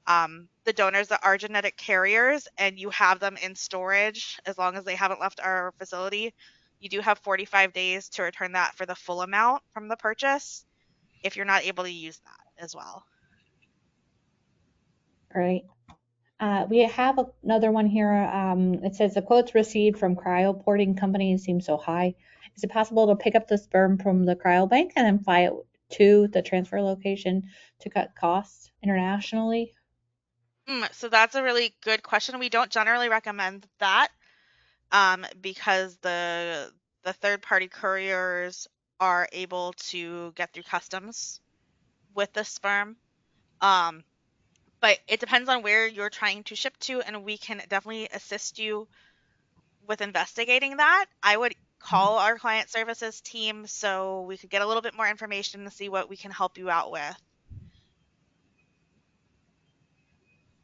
The donors that are genetic carriers and you have them in storage, as long as they haven't left our facility, you do have 45 days to return that for the full amount from the purchase if you're not able to use that as well. All right. We have another one here. It says the quotes received from cryoporting companies seem so high. Is it possible to pick up the sperm from the cryobank and then fly it to the transfer location to cut costs internationally? So that's a really good question. We don't generally recommend that because the third-party couriers are able to get through customs with the sperm. But it depends on where you're trying to ship to, and we can definitely assist you with investigating that, I would call our client services team so we could get a little bit more information to see what we can help you out with.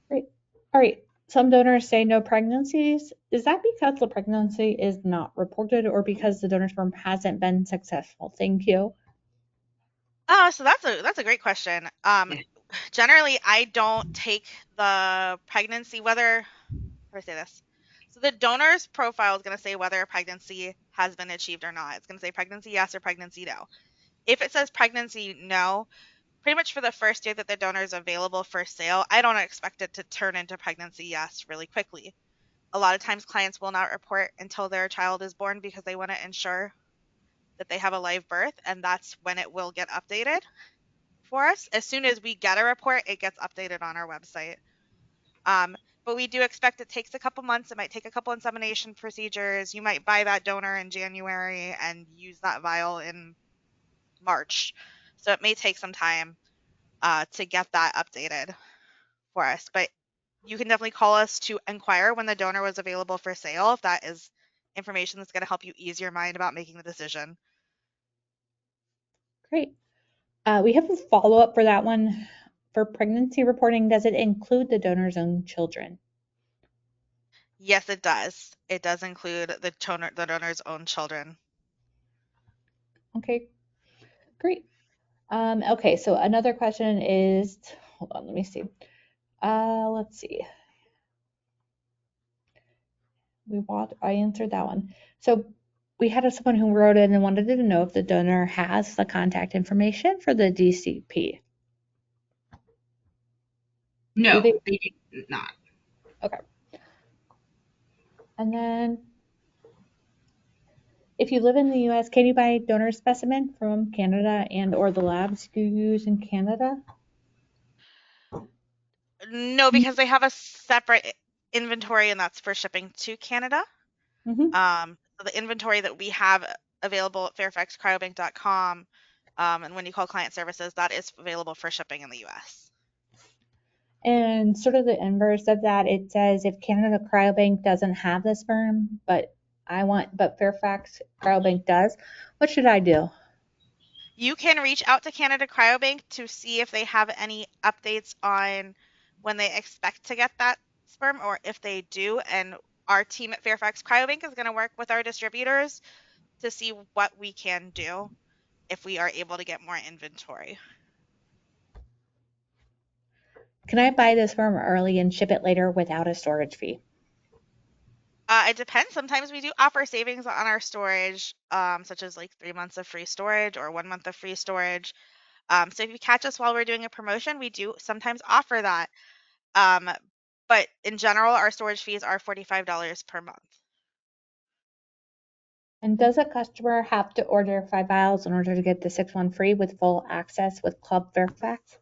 Great. All right. Some donors say no pregnancies. Is that because the pregnancy is not reported or because the donor sperm hasn't been successful? Thank you. So that's a great question. Generally, I don't take the pregnancy whether how do I say this? So the donor's profile is going to say whether a pregnancy has been achieved or not. It's going to say pregnancy yes or pregnancy no. If it says pregnancy no, pretty much for the first year that the donor is available for sale, I don't expect it to turn into pregnancy yes really quickly. A lot of times clients will not report until their child is born because they want to ensure that they have a live birth, and that's when it will get updated for us. As soon as we get a report, it gets updated on our website. But we do expect it takes a couple months. It might take a couple insemination procedures. You might buy that donor in January and use that vial in March. So it may take some time to get that updated for us. But you can definitely call us to inquire when the donor was available for sale if that is information that's going to help you ease your mind about making the decision. Great. We have a follow-up for that one. For pregnancy reporting, does it include the donor's own children? Yes, it does. It does include the donor's own children. Okay, great. Okay, so another question is, hold on, let me see. Let's see. I answered that one. So we had someone who wrote in and wanted to know if the donor has the contact information for the DCP. No, Do they do not. Okay. And then, if you live in the U.S., can you buy donor specimen from Canada and or the labs you use in Canada? No, because they have a separate inventory, and that's for shipping to Canada. Mm-hmm. So the inventory that we have available at fairfaxcryobank.com, and when you call client services, that is available for shipping in the U.S. And sort of the inverse of that, it says if Canada Cryobank doesn't have the sperm, but Fairfax Cryobank does, what should I do? You can reach out to Canada Cryobank to see if they have any updates on when they expect to get that sperm, or if they do. And our team at Fairfax Cryobank is going to work with our distributors to see what we can do if we are able to get more inventory. Can I buy the sperm early and ship it later without a storage fee? It depends. Sometimes we do offer savings on our storage, such as like 3 months of free storage or 1 month of free storage. So if you catch us while we're doing a promotion, we do sometimes offer that. But in general, our storage fees are $45 per month. And does a customer have to order 5 vials in order to get the 6-1 free with full access with Club Fairfax?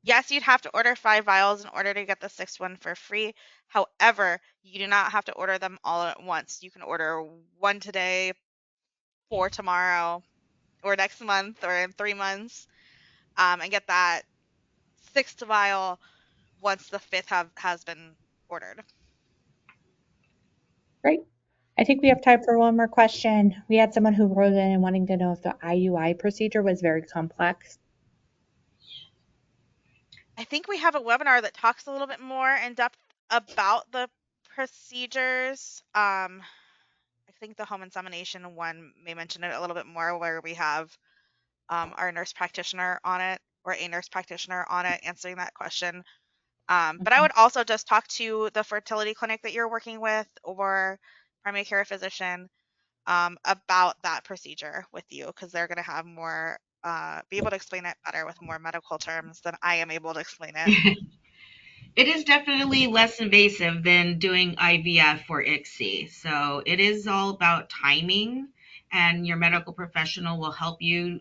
Yes, you'd have to order 5 vials in order to get the 6th one for free. However, you do not have to order them all at once. You can order 1 today, 4 tomorrow, or next month, or in 3 months, and get that 6th vial once the 5th has been ordered. Great. I think we have time for one more question. We had someone who wrote in and wanting to know if the IUI procedure was very complex. I think we have a webinar that talks a little bit more in depth about the procedures. I think the home insemination one may mention it a little bit more, where we have our nurse practitioner on it, or a nurse practitioner on it, answering that question. But I would also just talk to the fertility clinic that you're working with, or primary care physician, about that procedure with you, because they're going to have more, be able to explain it better with more medical terms than I am able to explain it. It is definitely less invasive than doing IVF or ICSI. So it is all about timing, and your medical professional will help you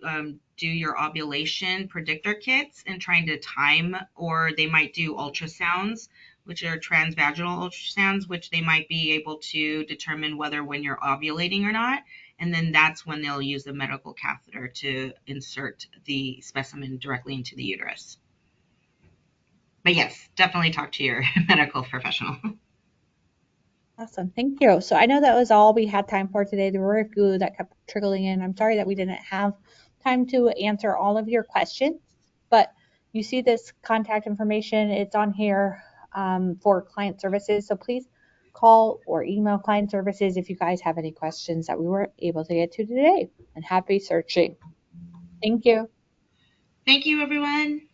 do your ovulation predictor kits and trying to time, or they might do ultrasounds, which are transvaginal ultrasounds, which they might be able to determine whether when you're ovulating or not. And then that's when they'll use the medical catheter to insert the specimen directly into the uterus. But yes, definitely talk to your medical professional. Awesome. Thank you. So I know that was all we had time for today. There were a few that kept trickling in. I'm sorry that we didn't have time to answer all of your questions, but you see this contact information. It's on here for client services. So please call or email client services if you guys have any questions that we weren't able to get to today. And happy searching. Thank you. Thank you, everyone.